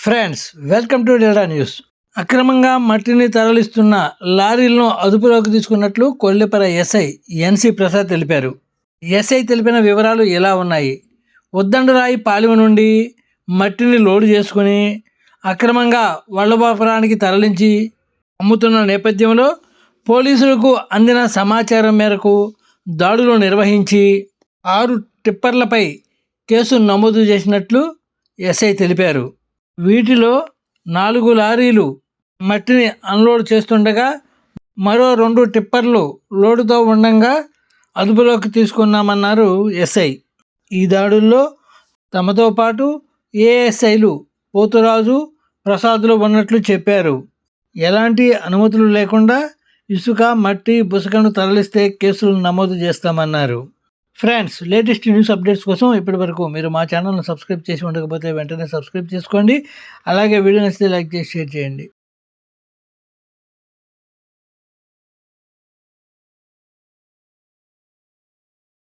Friends, welcome to delta news. అక్రమంగా మట్టిని తరలిస్తున్న లారీలను అదుపులోకి తీసుకున్నట్లు కొల్లిపర ఎస్ఐ ఎన్సి ప్రసాద్ తెలిపారు. ఎస్ఐ తెలిపిన వివరాలు ఇలా ఉన్నాయి. ఉద్దండరాయి పాలెం నుండి మట్టిని లోడు చేసుకుని అక్రమంగా వల్లభాపురానికి తరలించి అమ్ముతున్న నేపథ్యంలో పోలీసులకు అందిన సమాచారం మేరకు దాడులు నిర్వహించి 6 టిప్పర్లపై కేసు నమోదు చేసినట్లు ఎస్ఐ తెలిపారు. వీటిలో 4 లారీలు మట్టిని అన్లోడ్ చేస్తుండగా మరో 2 టిప్పర్లు లోడుతో ఉండగా అదుపులోకి తీసుకున్నామన్నారు ఎస్ఐ. ఈ దాడుల్లో తమతో పాటు ఏఎస్ఐలు పోతురాజు, ప్రసాదులు ఉన్నట్లు చెప్పారు. ఎలాంటి అనుమతులు లేకుండా ఇసుక, మట్టి, బుసకను తరలిస్తే కేసులు నమోదు చేస్తామన్నారు. ఫ్రెండ్స్, లేటెస్ట్ న్యూస్ అప్డేట్స్ కోసం ఇప్పటివరకు మీరు మా ఛానల్ను సబ్స్క్రైబ్ చేసి ఉండకపోతే వెంటనే సబ్స్క్రైబ్ చేసుకోండి. అలాగే వీడియో నచ్చితే లైక్ చేసి షేర్ చేయండి.